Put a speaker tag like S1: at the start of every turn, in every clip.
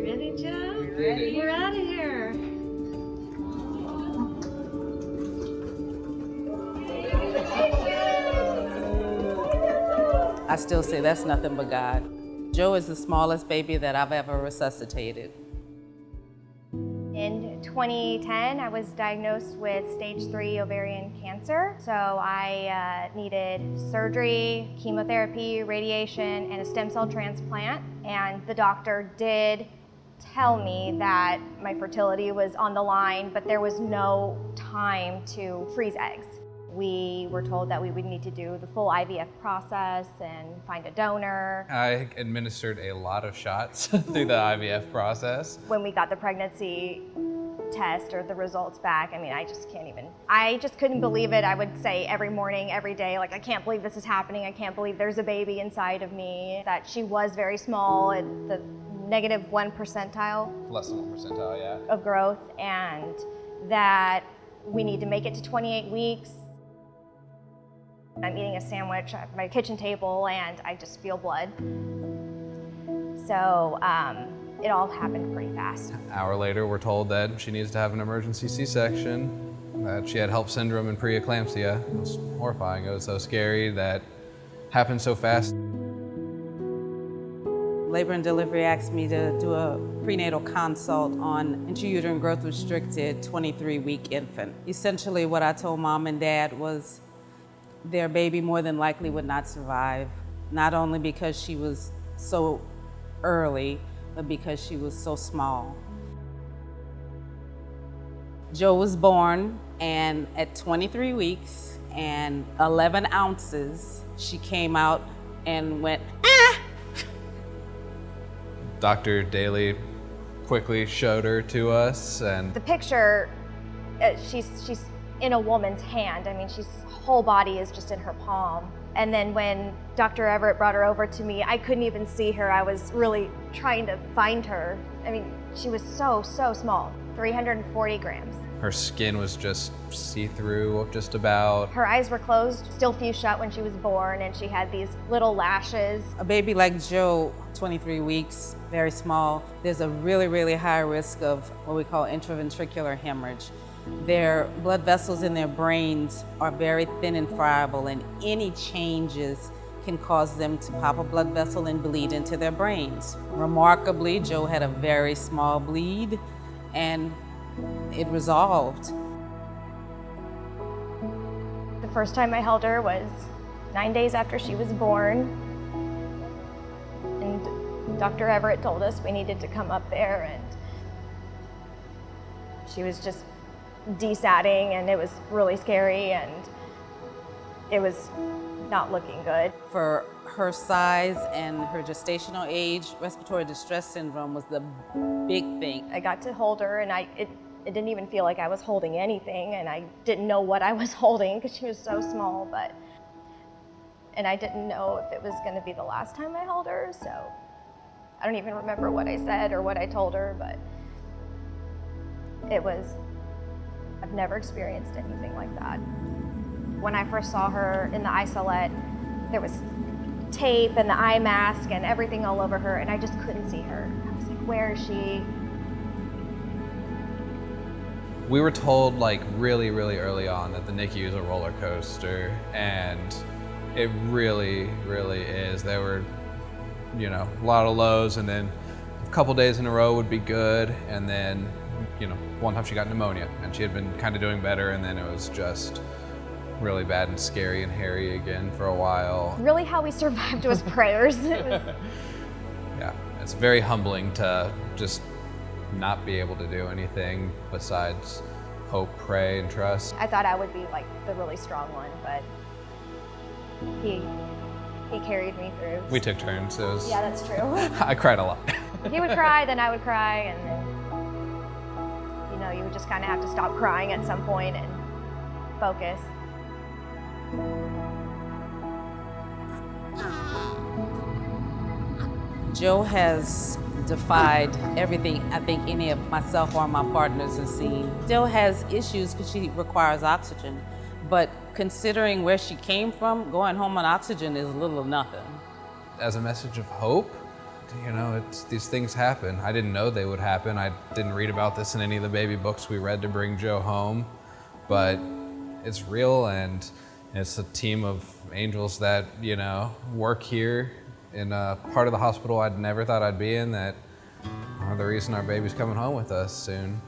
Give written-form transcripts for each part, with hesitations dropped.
S1: You ready, Joe?
S2: We did it.
S1: We're out of here.
S3: I still say that's nothing but God. Joe is the smallest baby that I've ever resuscitated.
S4: In 2010, I was diagnosed with stage 3 ovarian cancer. So I needed surgery, chemotherapy, radiation, and a stem cell transplant. And the doctor did tell me that my fertility was on the line, but there was no time to freeze eggs. We were told that we would need to do the full IVF process and find a donor.
S2: I administered a lot of shots through the IVF process.
S4: When we got the pregnancy test or the results back, I mean, I just couldn't believe it. I would say every morning, every day, like, I can't believe this is happening. I can't believe there's a baby inside of me. That she was very small at the -1 percentile.
S2: Less than 1 percentile, yeah.
S4: Of growth, and that we need to make it to 28 weeks. I'm eating a sandwich at my kitchen table and I just feel blood. So it all happened pretty fast.
S2: An hour later, we're told that she needs to have an emergency C-section, that she had HELLP syndrome and preeclampsia. It was horrifying. It was so scary that happened so fast.
S3: Labor and Delivery asked me to do a prenatal consult on intrauterine growth restricted 23-week infant. Essentially what I told mom and dad was their baby more than likely would not survive, not only because she was so early, but because she was so small. Joe was born, and at 23 weeks and 11 ounces, she came out and went, ah!
S2: Dr. Daly quickly showed her to us, and
S4: The picture, she's in a woman's hand. I mean, she's whole body is just in her palm. And then when Dr. Everett brought her over to me, I couldn't even see her. I was really trying to find her. I mean, she was so small, 340 grams.
S2: her skin was just see-through, just about.
S4: Her eyes were closed, still fused shut when she was born, and she had these little lashes.
S3: A baby like Joe, 23 weeks, very small, there's a really high risk of what we call intraventricular hemorrhage. Their blood vessels in their brains are very thin and friable, and any changes can cause them to pop a blood vessel and bleed into their brains. Remarkably, Joe had a very small bleed, and it resolved.
S4: The first time I held her was 9 days after she was born, and Dr. Everett told us we needed to come up there, and she was just desatting, and it was really scary, and it was not looking good.
S3: For her size and her gestational age, respiratory distress syndrome was the big thing.
S4: I got to hold her, and it didn't even feel like I was holding anything, and I didn't know what I was holding because she was so small, and I didn't know if it was going to be the last time I held her, so I don't even remember what I said or what I told her, but I've never experienced anything like that. When I first saw her in the isolette, there was tape and the eye mask and everything all over her, and I just couldn't see her. I was like, where is she?
S2: We were told like really early on that the NICU is a roller coaster, and it really is. There were, a lot of lows, and then a couple days in a row would be good, and then, one time she got pneumonia, and she had been kind of doing better, and then it was just really bad and scary and hairy again for a while.
S4: Really how we survived was prayers. It was...
S2: Yeah, it's very humbling to just not be able to do anything besides hope, pray, and trust.
S4: I thought I would be like the really strong one, but he carried me through.
S2: We took turns. It was,
S4: yeah, that's true.
S2: I cried a lot.
S4: He would cry, then I would cry, and then, you would just kind of have to stop crying at some point and focus.
S3: Joe has defied everything I think any of myself or my partners have seen. Still has issues because she requires oxygen, but considering where she came from, going home on oxygen is little or nothing.
S2: As a message of hope you know, these things happen. I didn't know they would happen. I didn't read about this in any of the baby books we read to bring Joe home, but it's real, and it's a team of angels that, you know, work here in a part of the hospital I'd never thought I'd be in that are the reason our baby's coming home with us soon.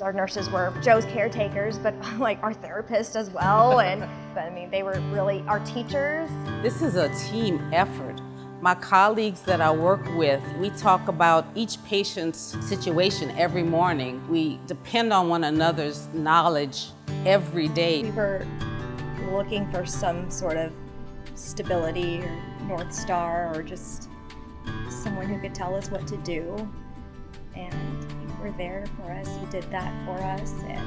S4: Our nurses were Joe's caretakers, but like our therapist as well. And I mean, they were really our teachers.
S3: This is a team effort. My colleagues that I work with, we talk about each patient's situation every morning. We depend on one another's knowledge every day.
S1: We were looking for some sort of stability or North Star, or just someone who could tell us what to do. And you were there for us. You did that for us, and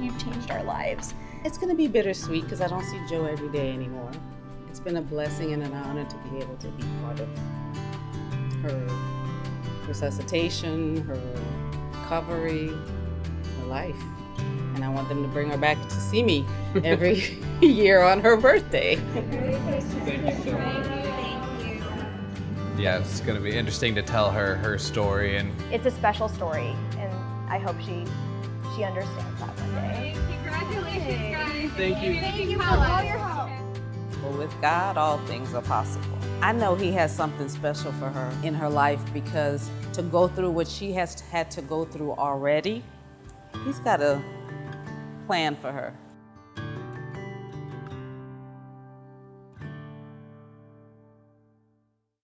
S1: you've changed our lives.
S3: It's gonna be bittersweet because I don't see Joe every day anymore. It's been a blessing and an honor to be able to be part of her resuscitation, her recovery, her life. And I want them to bring her back to see me every year on her birthday.
S2: Thank you so much. Yeah, it's going to be interesting to tell her story. And
S4: It's a special story, and I hope she understands that one day.
S5: Congratulations, guys.
S2: Thank you.
S5: Thank you for all your help.
S3: Well, with God, all things are possible. I know He has something special for her in her life, because to go through what she has had to go through already, He's got a plan for her.